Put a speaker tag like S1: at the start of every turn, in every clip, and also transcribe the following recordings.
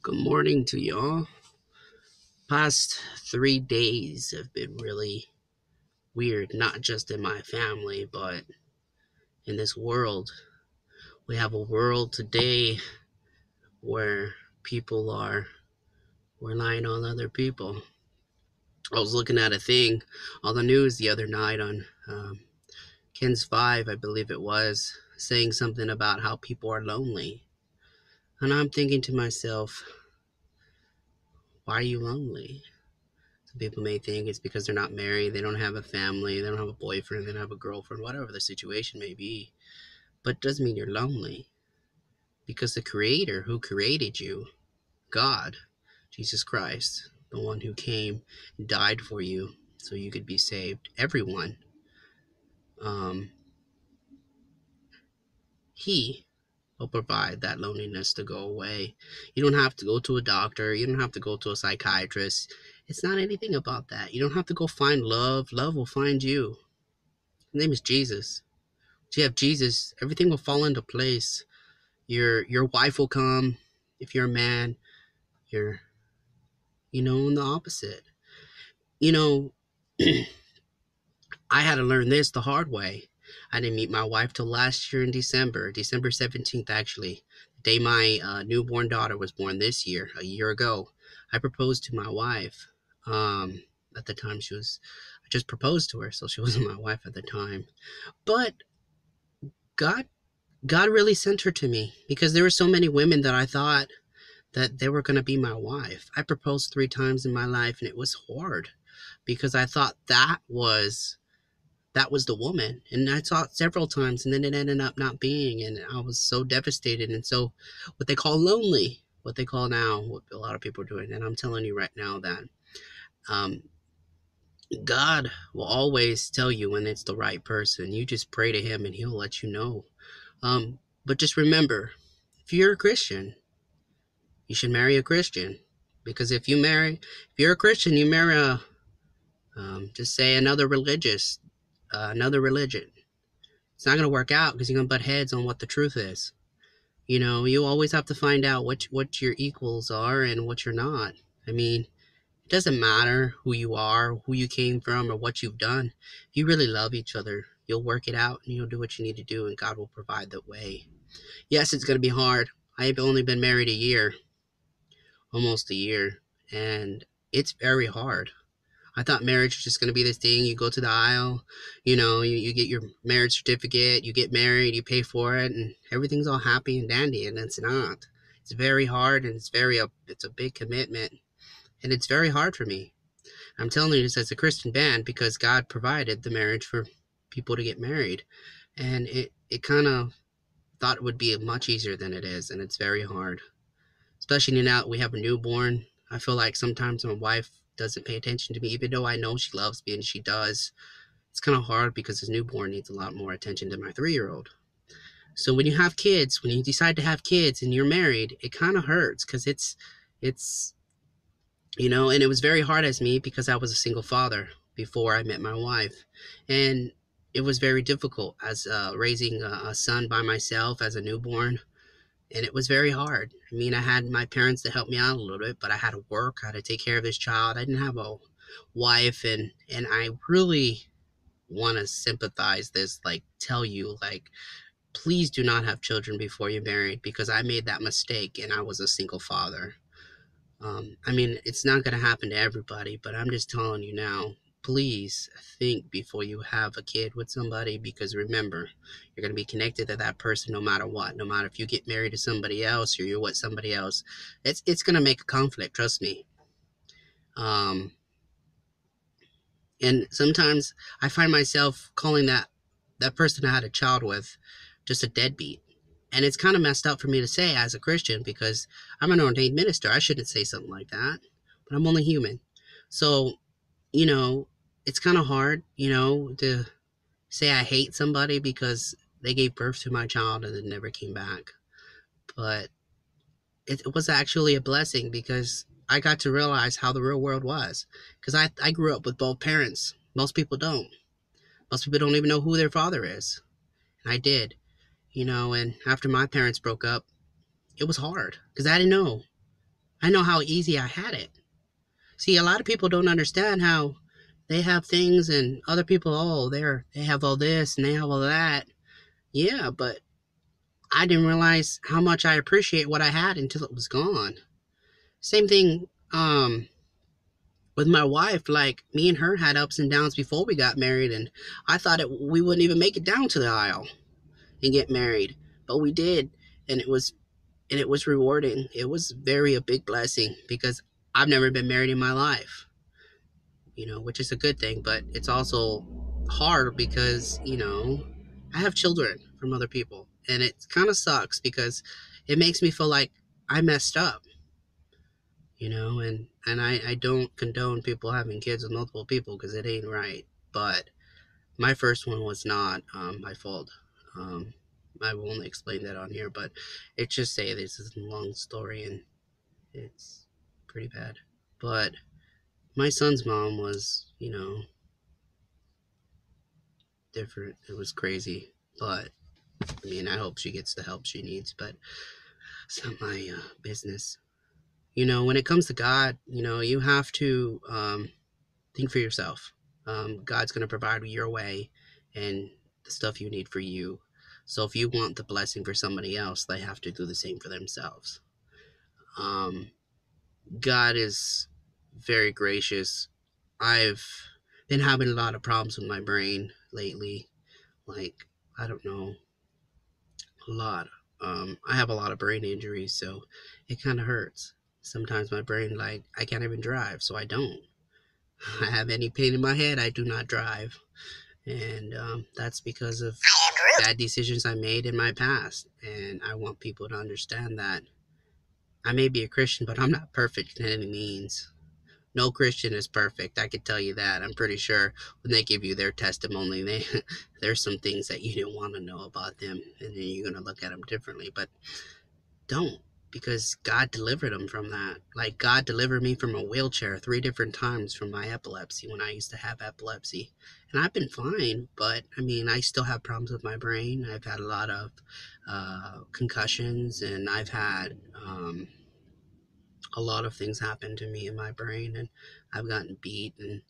S1: Good morning to y'all. Past 3 days have been really weird, not just in my family, but in this world. We have a world today where people are relying on other people. I was looking at a thing on the news the other night on Ken's 5, I believe it was, saying something about how people are lonely. And I'm thinking to myself, why are you lonely? Some people may think it's because they're not married, they don't have a family, they don't have a boyfriend, they don't have a girlfriend, whatever the situation may be. But it doesn't mean you're lonely. Because the Creator who created you, God, Jesus Christ, the one who came and died for you so you could be saved, everyone, um, He will provide that loneliness to go away. You don't have to go to a doctor, you don't have to go to a psychiatrist. It's not anything about that. You don't have to go find love. Love will find you. His name is Jesus. If you have Jesus, everything will fall into place. Your wife will come. If you're a man, you're in the opposite. You know, I had to learn this the hard way. I didn't meet my wife till last year in December 17th, actually, the day my newborn daughter was born this year, a year ago. I proposed to my wife. At the time, I just proposed to her, so she wasn't my wife at the time. But God, God really sent her to me because there were so many women that I thought that they were going to be my wife. I proposed 3 times in my life, and it was hard because I thought that was the woman, and I saw it several times, and then it ended up not being, and I was so devastated and so what they call lonely, what they call now, what a lot of people are doing. And I'm telling you right now that um, God will always tell you when it's the right person. You just pray to Him, and He'll let you know. But just remember, if you're a Christian, you should marry a Christian, because if you're a Christian, you marry just say another religion. It's not going to work out because you're going to butt heads on what the truth is. You always have to find out what your equals are and what you're not. I mean, it doesn't matter who you are, who you came from, or what you've done. If you really love each other, you'll work it out and you'll do what you need to do, and God will provide the way. Yes, it's going to be hard. I've only been married a year, almost a year, and it's very hard. I thought marriage was just going to be this thing. You go to the aisle, you get your marriage certificate, you get married, you pay for it, and everything's all happy and dandy, and it's not. It's very hard, and it's a big commitment, and it's very hard for me. I'm telling you this as a Christian man because God provided the marriage for people to get married, and it kind of thought it would be much easier than it is, and it's very hard. Especially now that we have a newborn. I feel like sometimes my wife doesn't pay attention to me, even though I know she loves me and she does. It's kind of hard because his newborn needs a lot more attention than my 3-year-old. So when you have kids, when you decide to have kids and you're married, it kind of hurts because it's, and it was very hard as me because I was a single father before I met my wife. And it was very difficult as raising a son by myself as a newborn, and it was very hard. I mean, I had my parents to help me out a little bit, but I had to work, I had to take care of this child. I didn't have a wife, and I really want to sympathize this, like tell you, like, please do not have children before you're married because I made that mistake and I was a single father. I mean, it's not going to happen to everybody, but I'm just telling you now, please think before you have a kid with somebody, because remember, you're going to be connected to that person no matter what. No matter if you get married to somebody else or you're with somebody else, it's going to make a conflict, trust me. Um, and sometimes I find myself calling that person I had a child with just a deadbeat. And it's kind of messed up for me to say as a Christian because I'm an ordained minister. I shouldn't say something like that, but I'm only human. So, you know, it's kind of hard, to say I hate somebody because they gave birth to my child and then never came back. But it was actually a blessing because I got to realize how the real world was. Because I grew up with both parents. Most people don't. Most people don't even know who their father is. And I did, and after my parents broke up, it was hard because I didn't know. I know how easy I had it. See, a lot of people don't understand how they have things and other people, oh, they have all this and they have all that. Yeah, but I didn't realize how much I appreciate what I had until it was gone. Same thing with my wife. Like, me and her had ups and downs before we got married, and I thought we wouldn't even make it down to the aisle and get married, but we did, and it was rewarding. It was very a big blessing because I've never been married in my life, which is a good thing, but it's also hard because, I have children from other people, and it kind of sucks because it makes me feel like I messed up, and I don't condone people having kids with multiple people because it ain't right. But my first one was not my fault. Um, I will only explain that on here, but it's just say this is a long story and it's pretty bad. But my son's mom was, different. It was crazy, but I mean, I hope she gets the help she needs. But it's not my business. When it comes to God, you have to think for yourself. God's going to provide your way and the stuff you need for you. So if you want the blessing for somebody else, they have to do the same for themselves. Um, God is very gracious. I've been having a lot of problems with my brain lately. Like, I don't know, a lot. I have a lot of brain injuries, so it kind of hurts. Sometimes my brain, like, I can't even drive, so I don't. I have any pain in my head, I do not drive. And that's because of bad decisions I made in my past. And I want people to understand that I may be a Christian, but I'm not perfect in any means. No Christian is perfect. I could tell you that. I'm pretty sure when they give you their testimony, there's some things that you didn't want to know about them, and then you're gonna look at them differently. But don't, because God delivered them from that. Like, God delivered me from a wheelchair 3 different times from my epilepsy when I used to have epilepsy. And I've been fine, but I mean, I still have problems with my brain. I've had a lot of concussions, and I've had a lot of things happen to me in my brain, and I've gotten beat and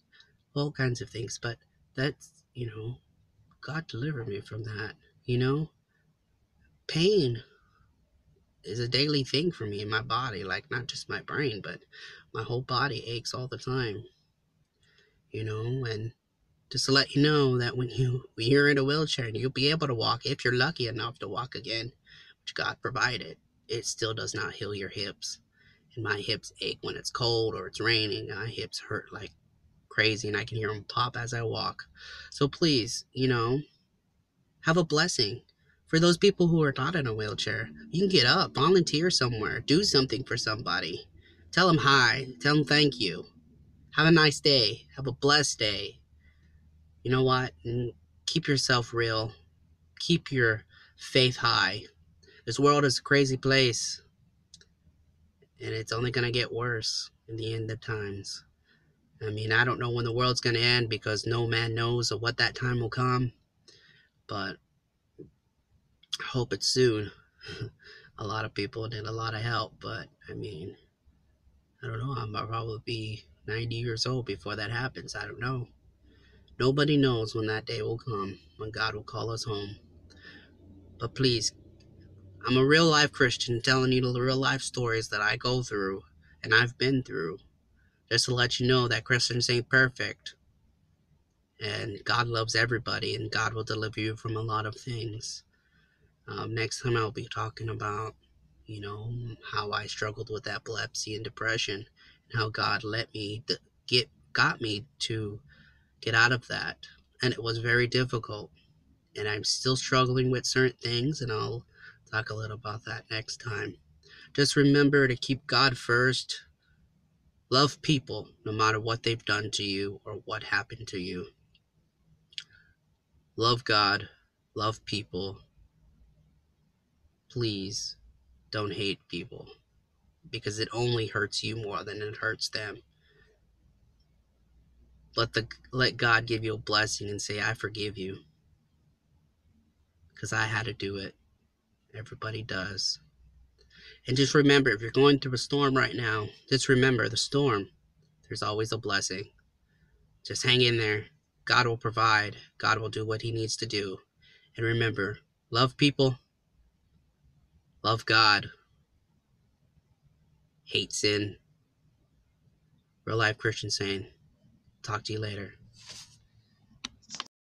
S1: all kinds of things. But that's, God delivered me from that. You know, pain is a daily thing for me in my body, like not just my brain, but my whole body aches all the time, and just to let you know that when you're in a wheelchair and you'll be able to walk if you're lucky enough to walk again, which God provided, it still does not heal your hips. And my hips ache when it's cold or it's raining. My hips hurt like crazy, and I can hear them pop as I walk. So please, have a blessing. For those people who are not in a wheelchair, you can get up, volunteer somewhere, do something for somebody. Tell them hi, tell them thank you. Have a nice day, have a blessed day. You know what? And keep yourself real, keep your faith high. This world is a crazy place, and it's only going to get worse in the end of times. I mean, I don't know when the world's going to end because no man knows of what that time will come, but I hope it's soon. A lot of people need a lot of help, but I mean, I don't know. I'll probably be 90 years old before that happens. I don't know. Nobody knows when that day will come, when God will call us home. But please, I'm a real life Christian telling you the real life stories that I go through and I've been through, just to let you know that Christians ain't perfect. And God loves everybody, and God will deliver you from a lot of things. Next time I'll be talking about, how I struggled with epilepsy and depression, and how God got me to get out of that. And it was very difficult, and I'm still struggling with certain things, and I'll talk a little about that next time. Just remember to keep God first. Love people no matter what they've done to you or what happened to you. Love God, love people. Please don't hate people, because it only hurts you more than it hurts them. Let God give you a blessing and say, I forgive you, because I had to do it. Everybody does. And just remember, if you're going through a storm right now, just remember the storm. There's always a blessing. Just hang in there. God will provide. God will do what he needs to do. And remember, love people, love God, hate sin. Real life Christian saying. Talk to you later.